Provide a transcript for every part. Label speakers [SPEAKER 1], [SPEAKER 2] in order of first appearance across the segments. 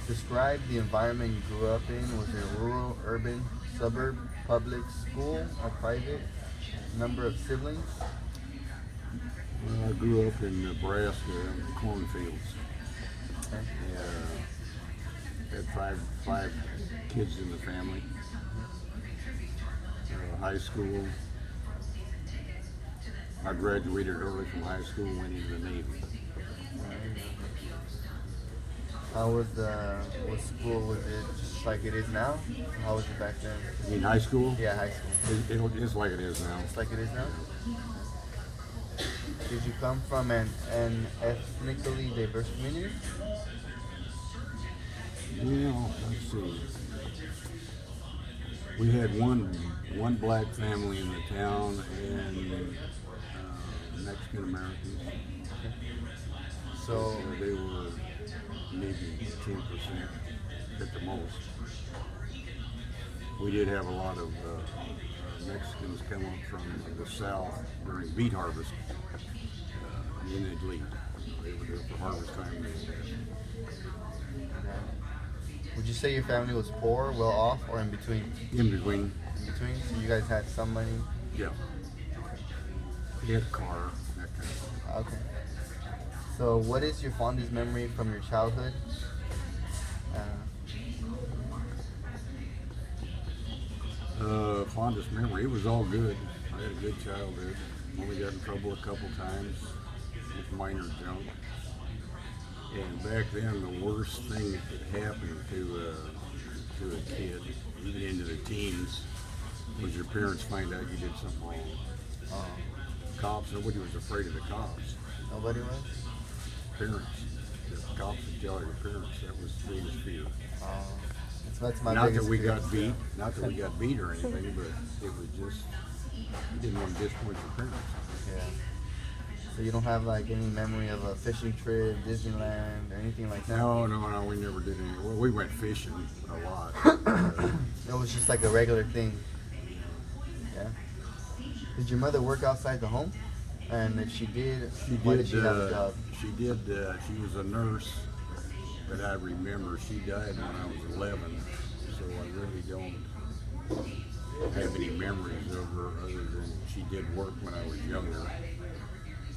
[SPEAKER 1] Describe the environment you grew up in. Was it rural, urban, suburb, public school, or private? Number of siblings?
[SPEAKER 2] I grew up in Nebraska, cornfields.
[SPEAKER 1] Okay.
[SPEAKER 2] Had five kids in the family. High school. I graduated early from high school and went into the Navy.
[SPEAKER 1] How was school? Was it just like it is now? How was it back then?
[SPEAKER 2] In high school?
[SPEAKER 1] Yeah, high school.
[SPEAKER 2] It's like it is now.
[SPEAKER 1] Just like it is now? Did you come from an ethnically diverse community?
[SPEAKER 2] Yeah, let's see. We had one black family in the town and Mexican Americans.
[SPEAKER 1] Okay. So
[SPEAKER 2] they were maybe 10% at the most. We did have a lot of Mexicans come up from the south during beet harvest. And they'd leave. They were there for harvest time.
[SPEAKER 1] would you say your family was poor, well off, or in between?
[SPEAKER 2] In between.
[SPEAKER 1] In between? So you guys had some money?
[SPEAKER 2] Yeah. We had a car, that kind of thing.
[SPEAKER 1] Okay. So what is your fondest memory from your childhood?
[SPEAKER 2] Fondest memory, it was all good. I had a good childhood. Only got in trouble a couple times with minor junk. And back then, the worst thing that could happen to a kid, even into the teens, was your parents find out you did something wrong. Cops, nobody was afraid of the cops.
[SPEAKER 1] Nobody was?
[SPEAKER 2] Parents. The cops would tell your parents. That was the biggest fear.
[SPEAKER 1] That's my
[SPEAKER 2] Not that
[SPEAKER 1] biggest
[SPEAKER 2] we
[SPEAKER 1] fear.
[SPEAKER 2] got beat, not that we got beat or anything, but it was just, you didn't want to disappoint your parents.
[SPEAKER 1] Yeah. So you don't have like any memory of a fishing trip, Disneyland, or anything like that?
[SPEAKER 2] No, we never did any. Well, we went fishing a lot.
[SPEAKER 1] It was just like a regular thing. Yeah. Did your mother work outside the home? And if she did, why did she have a job?
[SPEAKER 2] She did. She was a nurse, but I remember she died when I was 11, so I really don't have any memories of her other than she did work when I was younger.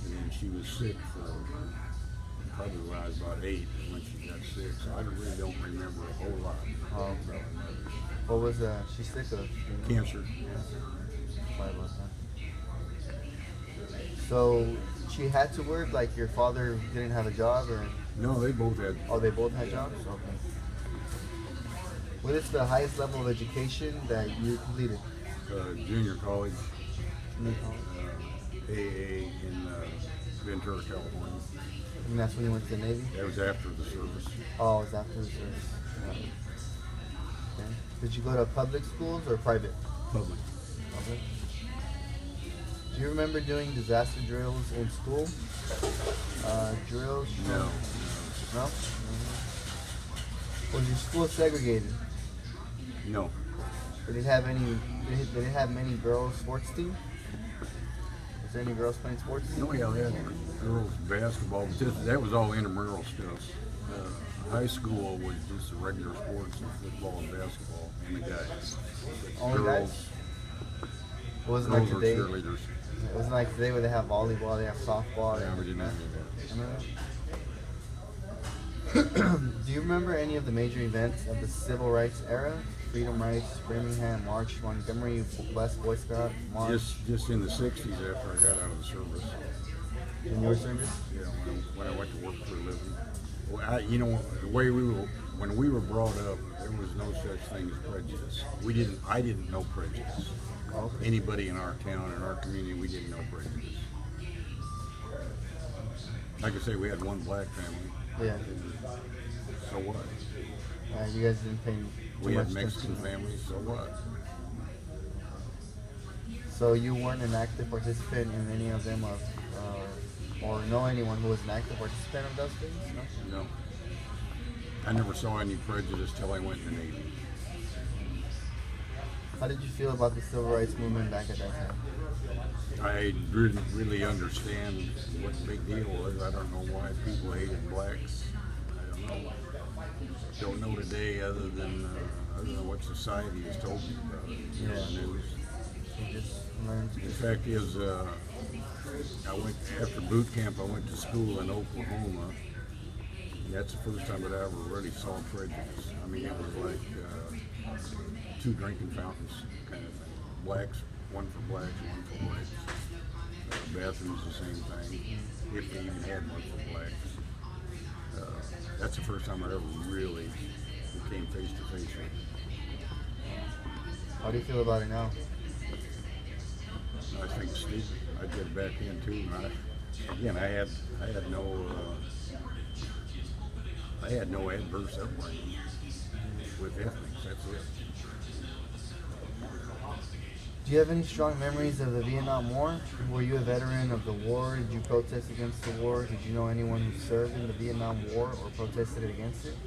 [SPEAKER 2] And then she was sick for probably when I was about 8 when she got sick, so I really don't remember a whole lot.
[SPEAKER 1] Oh, okay. What was she sick of?
[SPEAKER 2] Cancer.
[SPEAKER 1] Sorry about that. So she had to work, like your father didn't have a job, or?
[SPEAKER 2] No, they both had.
[SPEAKER 1] Oh, they both had jobs? Okay. What is the highest level of education that you completed?
[SPEAKER 2] Junior college.
[SPEAKER 1] Junior college.
[SPEAKER 2] AA in Ventura, California.
[SPEAKER 1] And that's when you went to the Navy?
[SPEAKER 2] That was after the service.
[SPEAKER 1] Oh, it was after the service. Yeah. Okay. Did you go to public schools or private?
[SPEAKER 2] Public.
[SPEAKER 1] Public. Do you remember doing disaster drills in school? Drills?
[SPEAKER 2] No.
[SPEAKER 1] No? Mm-hmm. Was your school segregated?
[SPEAKER 2] No.
[SPEAKER 1] Did it have many girls sports team? Was there any girls playing sports?
[SPEAKER 2] No, yeah, they had girls basketball, but that was all intramural stuff. High school was just the regular sports of football and basketball, and the guys.
[SPEAKER 1] Only
[SPEAKER 2] girls,
[SPEAKER 1] guys? It wasn't
[SPEAKER 2] girls
[SPEAKER 1] like
[SPEAKER 2] were
[SPEAKER 1] today.
[SPEAKER 2] cheerleaders.
[SPEAKER 1] It wasn't like today where they have volleyball, they have softball.
[SPEAKER 2] Yeah, we didn't have any of that.
[SPEAKER 1] Do you remember any of the major events of the Civil Rights era? Freedom Rights, Birmingham, March, Montgomery, West Boy Scout, March?
[SPEAKER 2] Just in the 60s after I got out of the service.
[SPEAKER 1] In your service?
[SPEAKER 2] Yeah, when I went to work for a living. Well, the way when we were brought up, there was no such thing as prejudice. I didn't know prejudice.
[SPEAKER 1] Okay.
[SPEAKER 2] Anybody in our town, in our community, we didn't know prejudice. Like I say, we had one black family.
[SPEAKER 1] Yeah.
[SPEAKER 2] So what?
[SPEAKER 1] You guys didn't pay
[SPEAKER 2] We
[SPEAKER 1] too
[SPEAKER 2] had
[SPEAKER 1] much
[SPEAKER 2] Mexican
[SPEAKER 1] attention.
[SPEAKER 2] families, so what?
[SPEAKER 1] So you weren't an active participant in any of them, or know anyone who was an active participant of those things? No?
[SPEAKER 2] No. I never saw any prejudice till I went in the Navy.
[SPEAKER 1] How did you feel about the Civil Rights movement back at that time?
[SPEAKER 2] I didn't really understand what the big deal was. I don't know why people hated blacks. I don't know. don't know today other than what society has told me about it. You know, the news.
[SPEAKER 1] You just learned to
[SPEAKER 2] The fact is, I went after boot camp. I went to school in Oklahoma, and that's the first time that I ever really saw prejudice. I mean, it was like two drinking fountains kind of thing. Blacks, one for blacks, one for whites. Bathrooms, the same thing. If they even had one for blacks. That's the first time I ever really became face to face with it.
[SPEAKER 1] How do you feel about it now?
[SPEAKER 2] I think it's stupid. I get back in too, and I had no adverse upbringing with ethnics. That's it.
[SPEAKER 1] Do you have any strong memories of the Vietnam War? Were you a veteran of the war? Did you protest against the war? Did you know anyone who served in the Vietnam War or protested against it?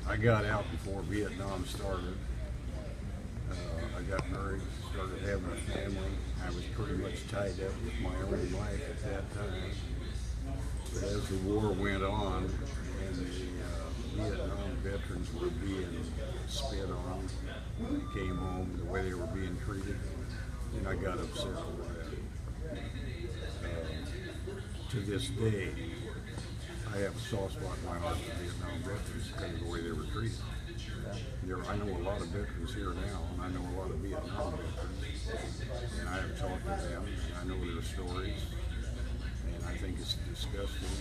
[SPEAKER 2] I got out before Vietnam started. I got married, started having a family. I was pretty much tied up with my own life at that time. But as the war went on and the Vietnam veterans were being spit on when they came home, the way they were being treated, and I got upset over that. To this day, I have a soft spot in my heart for Vietnam veterans because of the way they were treated. I know a lot of veterans here now, and I know a lot of Vietnam veterans, and I have talked to them, and I know their stories, and I think it's disgusting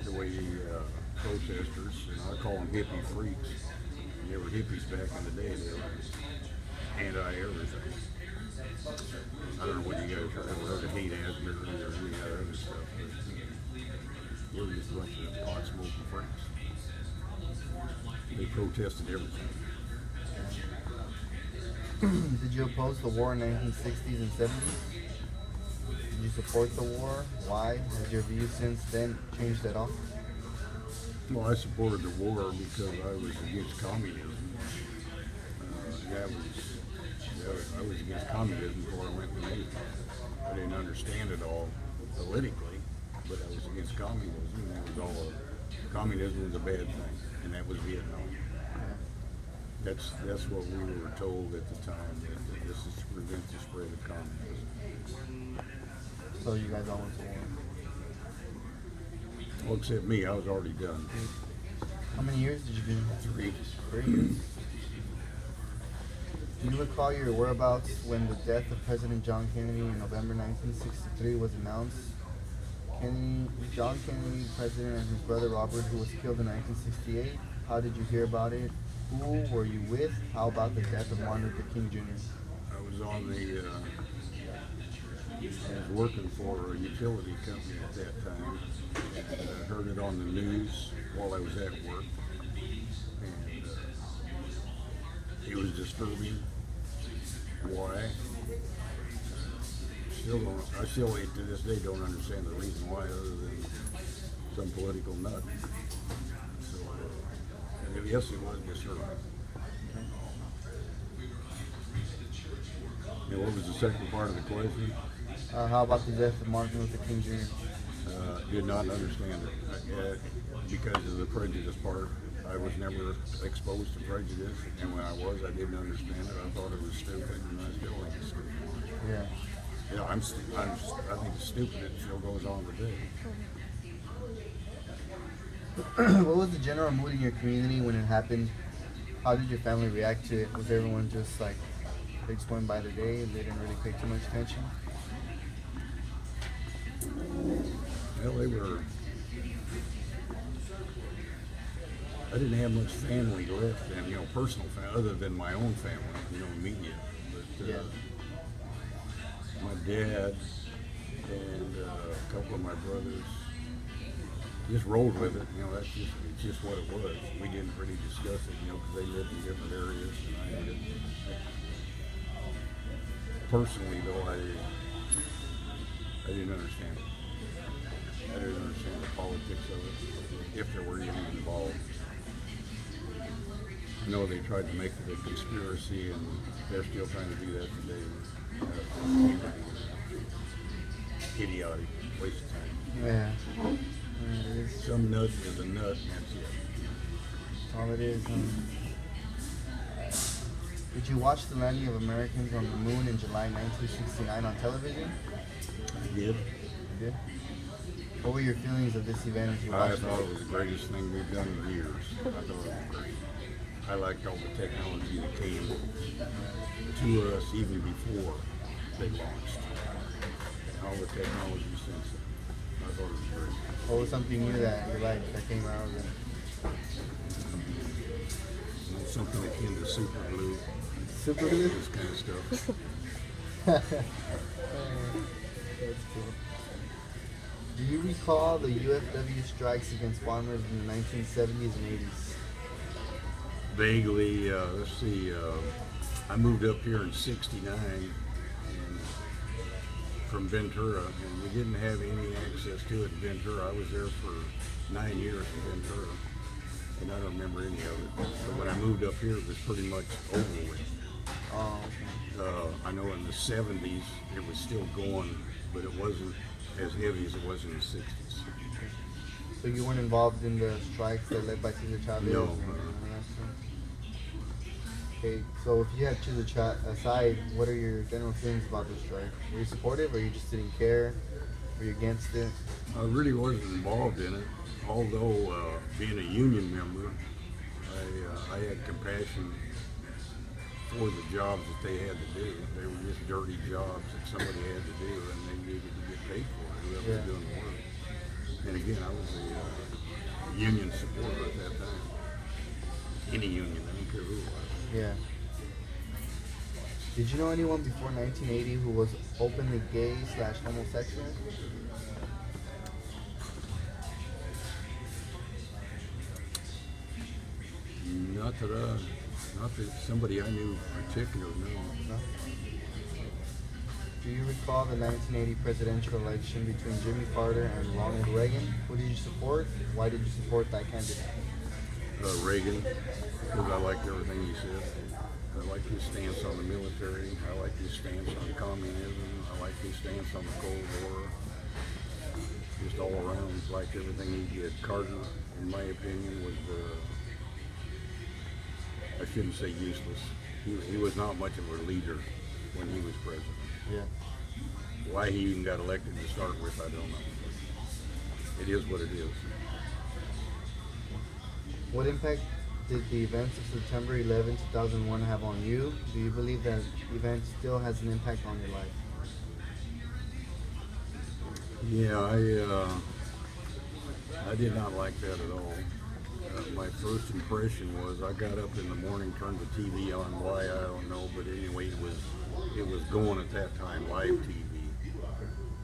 [SPEAKER 2] the way protesters, and I call them hippie freaks. They were hippies back in the day. They were anti-everything. I don't know what you guys have ever heard of hate Asbury or any of that other stuff, but we're just a bunch of pot smoking freaks. They protested everything.
[SPEAKER 1] Did you oppose the war in the 1960s and 70s? Did you support the war? Why? Has your view since then changed at all?
[SPEAKER 2] Well, I supported the war because I was against communism. I was against communism before I went to the Navy. I didn't understand it all politically, but I was against communism, and it was all communism was a bad thing, and that was Vietnam. That's what we were told at the time, that this is to prevent the spread of communism.
[SPEAKER 1] So you guys all went to war?
[SPEAKER 2] Well, except me, I was already done.
[SPEAKER 1] How many years did you do?
[SPEAKER 2] 3.
[SPEAKER 1] 3 years. Do you recall your whereabouts when the death of President John Kennedy in November 1963 was announced? John Kennedy, president, and his brother Robert, who was killed in 1968. How did you hear about it? Who were you with? How about the death of Martin Luther King Jr.?
[SPEAKER 2] I was I was working for a utility company at that time, and I heard it on the news while I was at work, and it was disturbing. Why? I still to this day don't understand the reason why, other than some political nut. So, yes, it was disturbing. And what was the second part of the question?
[SPEAKER 1] How about the death of Martin Luther King Jr.?
[SPEAKER 2] Did not understand it because of the prejudice part. I was never exposed to prejudice, and when I was, I didn't understand it. I thought it was stupid, and I still think it's stupid.
[SPEAKER 1] Yeah.
[SPEAKER 2] You know, I think it's stupid. It still goes on today.
[SPEAKER 1] What was the general mood in your community when it happened? How did your family react to it? Was everyone just like, they just went by their day and they didn't really pay too much attention?
[SPEAKER 2] Well, I didn't have much family left, and personal family, other than my own family, immediate. But my dad and a couple of my brothers just rolled with it. That's just what it was. We didn't really discuss it, because they lived in different areas, and I didn't. Personally, though, I didn't understand it. I didn't understand the politics of it, if there were any involved. I know they tried to make it a conspiracy, and they're still trying to do that today. Idiotic, waste of time.
[SPEAKER 1] Yeah.
[SPEAKER 2] Some nut is a nut, and that's
[SPEAKER 1] All it is. Did you watch the landing of Americans on the moon in July 1969 on television?
[SPEAKER 2] I did.
[SPEAKER 1] You did? What were your feelings of this event as you
[SPEAKER 2] I
[SPEAKER 1] watched
[SPEAKER 2] thought
[SPEAKER 1] it?
[SPEAKER 2] it was the greatest thing we've done in years. I thought it was great. I liked all the technology that came to us even before they launched. And all the technology since then. I thought it was great.
[SPEAKER 1] What was something new that you liked that came out of it?
[SPEAKER 2] You know, something akin to super glue,
[SPEAKER 1] Super glue?
[SPEAKER 2] this kind of stuff.
[SPEAKER 1] That's cool. Do you recall the UFW strikes against farmers in the 1970s and 80s?
[SPEAKER 2] Vaguely, let's see, I moved up here in '69 and from Ventura, and we didn't have any access to it in Ventura. I was there for 9 years in Ventura, and I don't remember any of it. But when I moved up here, it was pretty much over with.
[SPEAKER 1] Oh,
[SPEAKER 2] I know in the '70s it was still going, but it wasn't as heavy as it was in the '60s.
[SPEAKER 1] okay. So you weren't involved in the strikes that led by Cesar Chavez?
[SPEAKER 2] No.
[SPEAKER 1] and that stuff? Okay, so if you had Cesar aside, what are your general feelings about this strike? Were you supportive, or you just didn't care? Were you against it?
[SPEAKER 2] I really wasn't involved in it, although being a union member, I had compassion for the jobs that they had to do. They were just dirty jobs that somebody had to do, and they needed to get paid for it, whoever was doing the work. And again, I was a union supporter at that time. Any union, I don't care who it was.
[SPEAKER 1] Yeah. Did you know anyone before 1980 who was openly gay / homosexual?
[SPEAKER 2] Not that somebody I knew in particular, no.
[SPEAKER 1] No? Do you recall the 1980 presidential election between Jimmy Carter and Ronald Reagan? Who did you support? Why did you support that candidate?
[SPEAKER 2] Reagan, because I liked everything he said. I liked his stance on the military. I liked his stance on communism. I liked his stance on the Cold War. Just all around, liked everything he did. Carter, in my opinion, was I shouldn't say useless. He was not much of a leader when he was president.
[SPEAKER 1] Yeah.
[SPEAKER 2] Why he even got elected to start with, I don't know. It is what it is.
[SPEAKER 1] What impact did the events of September 11, 2001 have on you? Do you believe that event still has an impact on your life?
[SPEAKER 2] Yeah, I did not like that at all. My first impression was I got up in the morning, turned the TV on. Why, I don't know, but anyway, it was going at that time, live TV,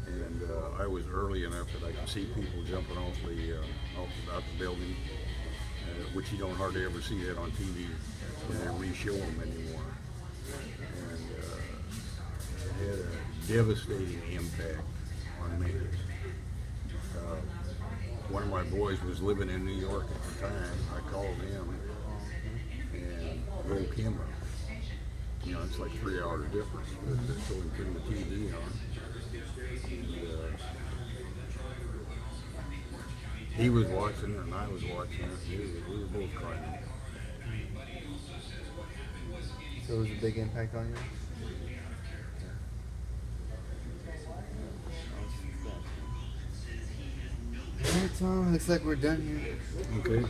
[SPEAKER 2] and I was early enough that I could see people jumping out the building, which you don't hardly ever see that on TV when they re-show them anymore. And it had a devastating impact on me. One of my boys was living in New York at the time. I called him and woke him up. You know, it's like 3 hours difference. So we turned the TV on. And, he was watching it and I was watching it. We were both crying.
[SPEAKER 1] So it was a big impact on you? Alright, Tom, looks like we're done here.
[SPEAKER 2] Okay.